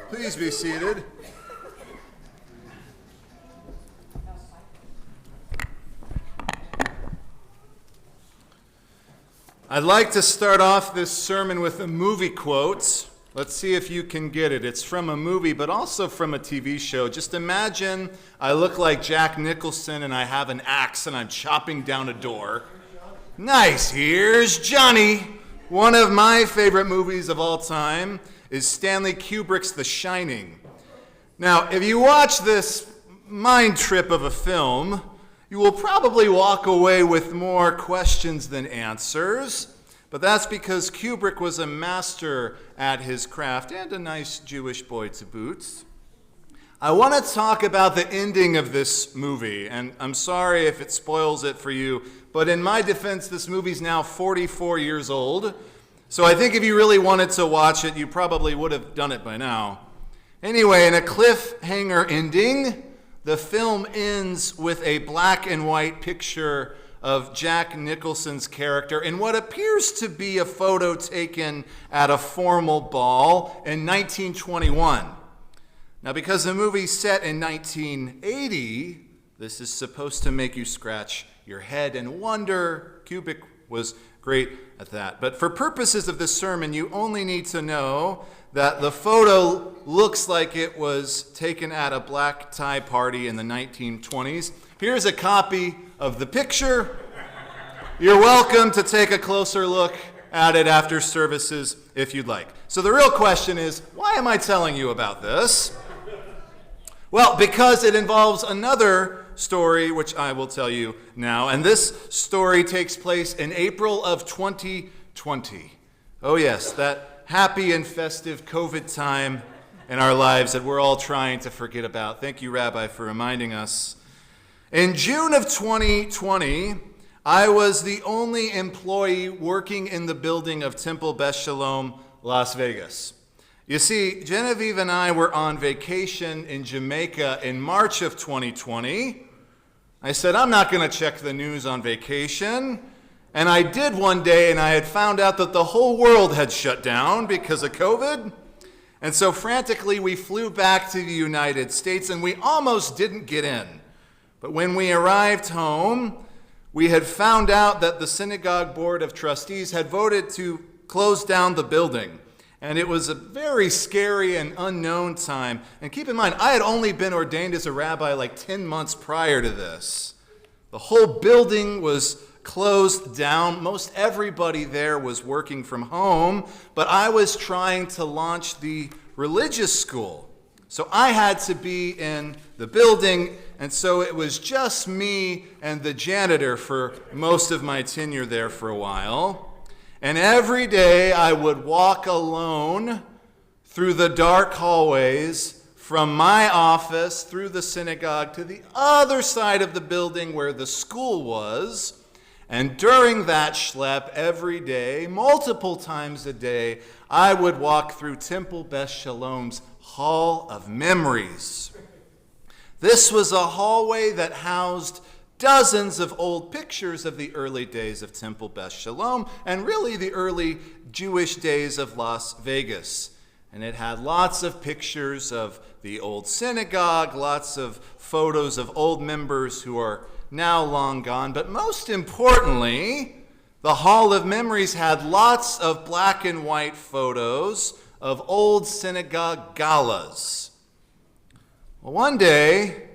Please be seated. I'd like to start off this sermon with a movie quote. Let's see if you can get it. It's from a movie, but also from a TV show. Just imagine I look like Jack Nicholson and I have an axe and I'm chopping down a door. Nice, here's Johnny. One of my favorite movies of all time is Stanley Kubrick's The Shining. Now, if you watch this mind trip of a film, you will probably walk away with more questions than answers, but that's because Kubrick was a master at his craft and a nice Jewish boy to boot. I want to talk about the ending of this movie, and I'm sorry if it spoils it for you, but in my defense, this movie's now 44 years old, so I think if you really wanted to watch it, you probably would have done it by now. Anyway, in a cliffhanger ending, the film ends with a black and white picture of Jack Nicholson's character in what appears to be a photo taken at a formal ball in 1921. Now, because the movie's set in 1980, this is supposed to make you scratch your head and wonder. Kubrick was great at that. But for purposes of this sermon, you only need to know that the photo looks like it was taken at a black tie party in the 1920s. Here's a copy of the picture. You're welcome to take a closer look at it after services if you'd like. So the real question is, why am I telling you about this? Well, because it involves another story, which I will tell you now. And this story takes place in April of 2020. Oh yes, that happy and festive COVID time in our lives that we're all trying to forget about. Thank you, Rabbi, for reminding us. In June of 2020, I was the only employee working in the building of Temple Beth Shalom, Las Vegas. You see, Genevieve and I were on vacation in Jamaica in March of 2020. I said, I'm not going to check the news on vacation. And I did one day, and I had found out that the whole world had shut down because of COVID. And so frantically, we flew back to the United States, and we almost didn't get in. But when we arrived home, we had found out that the synagogue board of trustees had voted to close down the building. And it was a very scary and unknown time. And keep in mind, I had only been ordained as a rabbi like 10 months prior to this. The whole building was closed down. Most everybody there was working from home, but I was trying to launch the religious school. So I had to be in the building, and so it was just me and the janitor for most of my tenure there for a while. And every day I would walk alone through the dark hallways from my office through the synagogue to the other side of the building where the school was. And during that schlep every day, multiple times a day, I would walk through Temple Beth Shalom's Hall of Memories. This was a hallway that housed dozens of old pictures of the early days of Temple Beth Shalom and really the early Jewish days of Las Vegas. And it had lots of pictures of the old synagogue, lots of photos of old members who are now long gone. But most importantly, the Hall of Memories had lots of black and white photos of old synagogue galas. Well, one day,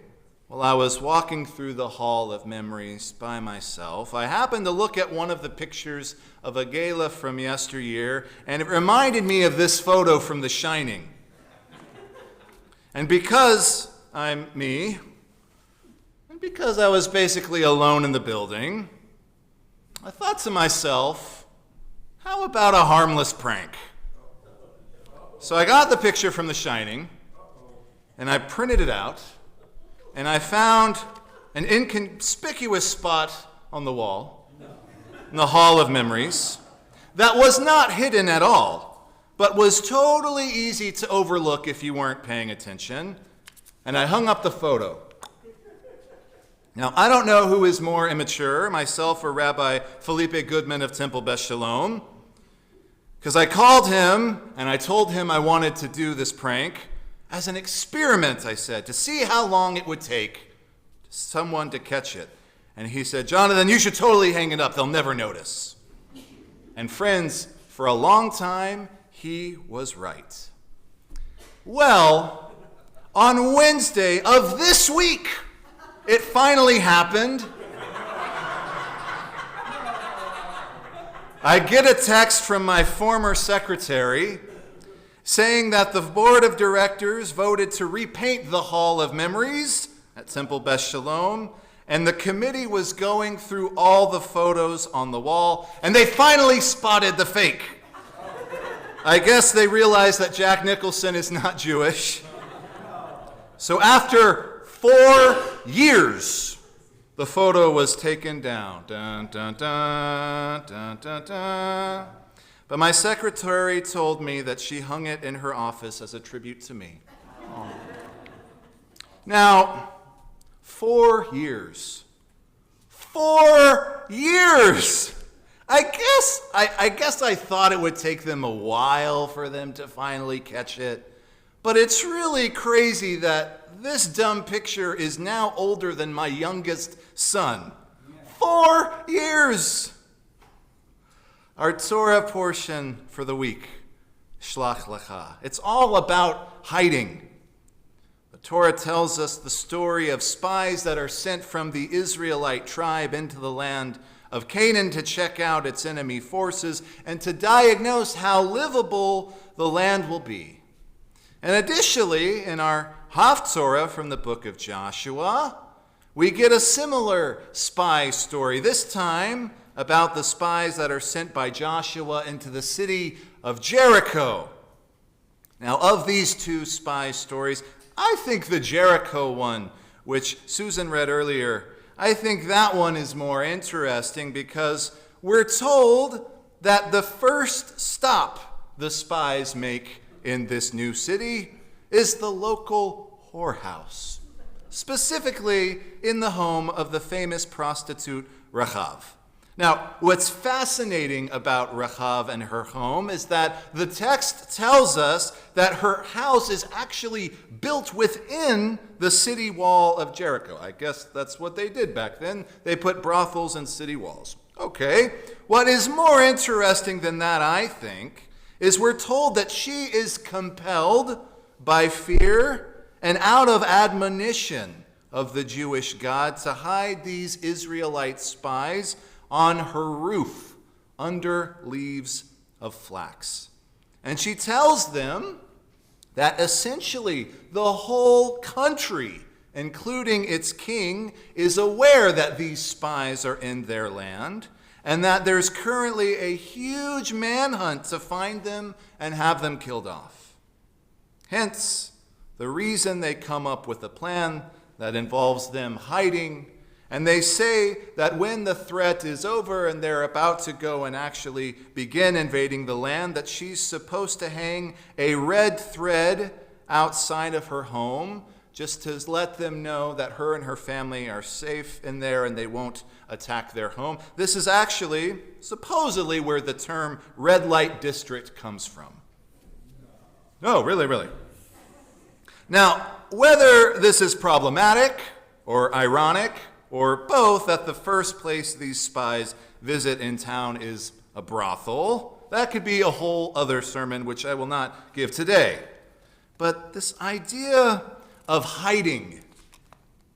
while I was walking through the Hall of Memories by myself, I happened to look at one of the pictures of a gala from yesteryear, and it reminded me of this photo from The Shining. And because I'm me, and because I was basically alone in the building, I thought to myself, how about a harmless prank? So I got the picture from The Shining, and I printed it out, and I found an inconspicuous spot on the wall in the Hall of Memories that was not hidden at all, but was totally easy to overlook if you weren't paying attention. And I hung up the photo. Now, I don't know who is more immature, myself or Rabbi Felipe Goodman of Temple Beth Shalom, Because I called him and I told him I wanted to do this prank as an experiment, I said, to see how long it would take someone to catch it. And he said, Jonathan, you should totally hang it up. They'll never notice. And friends, for a long time, he was right. Well, on Wednesday of this week, it finally happened. I get a text from my former secretary saying that the board of directors voted to repaint the Hall of Memories at Temple Beth Shalom, and the committee was going through all the photos on the wall, and they finally spotted the fake. I guess they realized that Jack Nicholson is not Jewish. So after 4 years, the photo was taken down. Dun, dun, dun, dun, dun, dun. But my secretary told me that she hung it in her office as a tribute to me. Oh. Now, 4 years. 4 years! I guess I thought it would take them a while for them to finally catch it. But it's really crazy that this dumb picture is now older than my youngest son. 4 years! Our Torah portion for the week, Slach, Lecha. It's all about hiding. The Torah tells us the story of spies that are sent from the Israelite tribe into the land of Canaan to check out its enemy forces and to diagnose how livable the land will be. And additionally, in our Haftorah from the book of Joshua, we get a similar spy story, this time about the spies that are sent by Joshua into the city of Jericho. Now, of these two spy stories, I think the Jericho one, which Susan read earlier, I think that one is more interesting because we're told that the first stop the spies make in this new city is the local whorehouse, specifically in the home of the famous prostitute Rachav. Now, what's fascinating about Rachav and her home is that the text tells us that her house is actually built within the city wall of Jericho. I guess that's what they did back then. They put brothels in city walls. Okay, what is more interesting than that, I think, is we're told that she is compelled by fear and out of admonition of the Jewish God to hide these Israelite spies on her roof under leaves of flax. And she tells them that essentially the whole country, including its king, is aware that these spies are in their land and that there's currently a huge manhunt to find them and have them killed off. Hence, the reason they come up with a plan that involves them hiding. And they say that when the threat is over and they're about to go and actually begin invading the land, that she's supposed to hang a red thread outside of her home just to let them know that her and her family are safe in there and they won't attack their home. This is actually, supposedly, where the term red light district comes from. No, really. Now, whether this is problematic or ironic, or both, that the first place these spies visit in town is a brothel, that could be a whole other sermon, which I will not give today. But this idea of hiding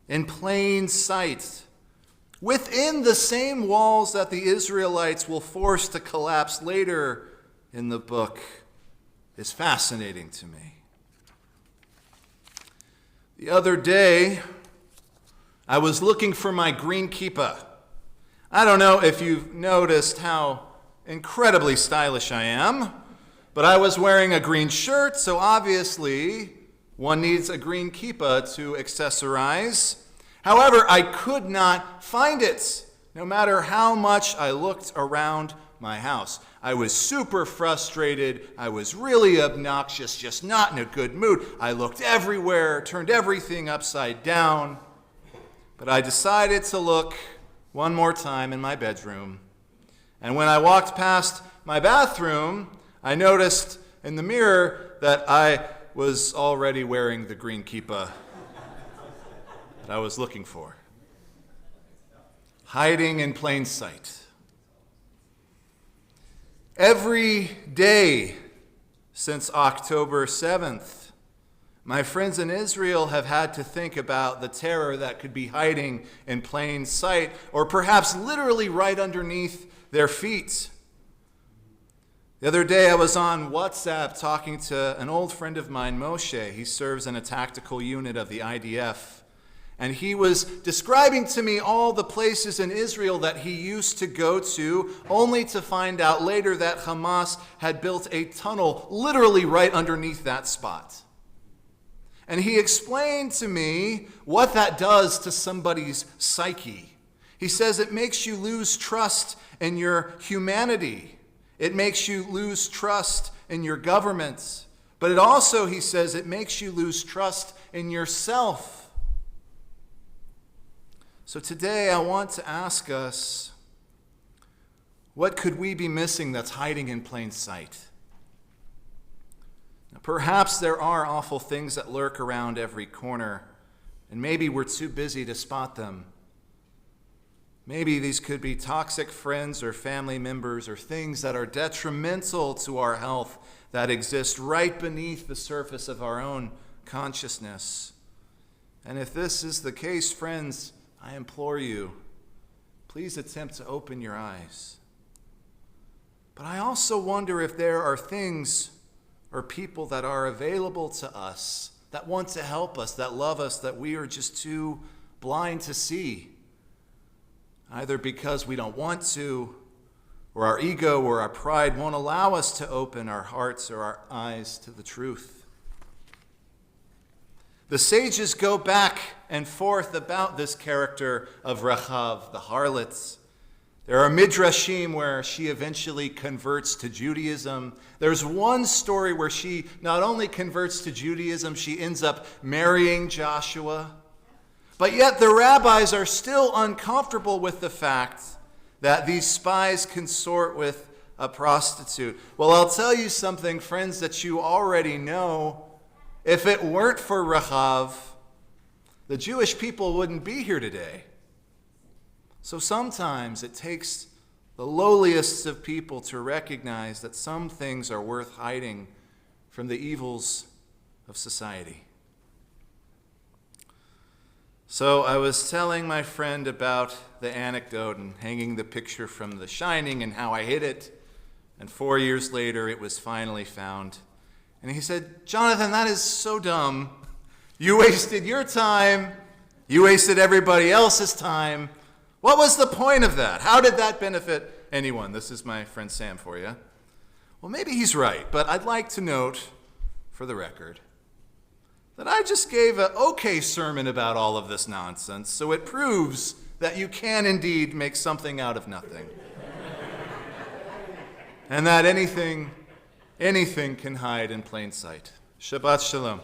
in plain sight within the same walls that the Israelites will force to collapse later in the book is fascinating to me. The other day, I was looking for my green kippah. I don't know if you've noticed how incredibly stylish I am, but I was wearing a green shirt, so obviously one needs a green kippah to accessorize. However, I could not find it, no matter how much I looked around my house. I was super frustrated. I was really obnoxious, just not in a good mood. I looked everywhere, turned everything upside down. But I decided to look one more time in my bedroom. And when I walked past my bathroom, I noticed in the mirror that I was already wearing the green kippah that I was looking for. Hiding in plain sight. Every day since October 7th, my friends in Israel have had to think about the terror that could be hiding in plain sight, or perhaps literally right underneath their feet. The other day I was on WhatsApp talking to an old friend of mine, Moshe. He serves in a tactical unit of the IDF. And he was describing to me all the places in Israel that he used to go to, only to find out later that Hamas had built a tunnel literally right underneath that spot. And he explained to me what that does to somebody's psyche. He says it makes you lose trust in your humanity. It makes you lose trust in your government. But it also, he says, it makes you lose trust in yourself. So today I want to ask us, what could we be missing that's hiding in plain sight? Now, perhaps there are awful things that lurk around every corner, and maybe we're too busy to spot them. Maybe these could be toxic friends or family members or things that are detrimental to our health that exist right beneath the surface of our own consciousness. And if this is the case, friends, I implore you, please attempt to open your eyes. But I also wonder if there are things or people that are available to us, that want to help us, that love us, that we are just too blind to see, either because we don't want to, or our ego or our pride won't allow us to open our hearts or our eyes to the truth. The sages go back and forth about this character of Rachav, the harlot. There are midrashim where she eventually converts to Judaism. There's one story where she not only converts to Judaism, she ends up marrying Joshua. But yet the rabbis are still uncomfortable with the fact that these spies consort with a prostitute. Well, I'll tell you something, friends, that you already know. If it weren't for Rachav, the Jewish people wouldn't be here today. So sometimes it takes the lowliest of people to recognize that some things are worth hiding from the evils of society. So I was telling my friend about the anecdote and hanging the picture from The Shining and how I hid it, and 4 years later it was finally found. And he said, "Jonathan, that is so dumb. You wasted your time. You wasted everybody else's time. What was the point of that? How did that benefit anyone?" This is my friend Sam for you. Well, maybe he's right, but I'd like to note, for the record, that I just gave an okay sermon about all of this nonsense, so it proves that you can indeed make something out of nothing. And that anything can hide in plain sight. Shabbat Shalom.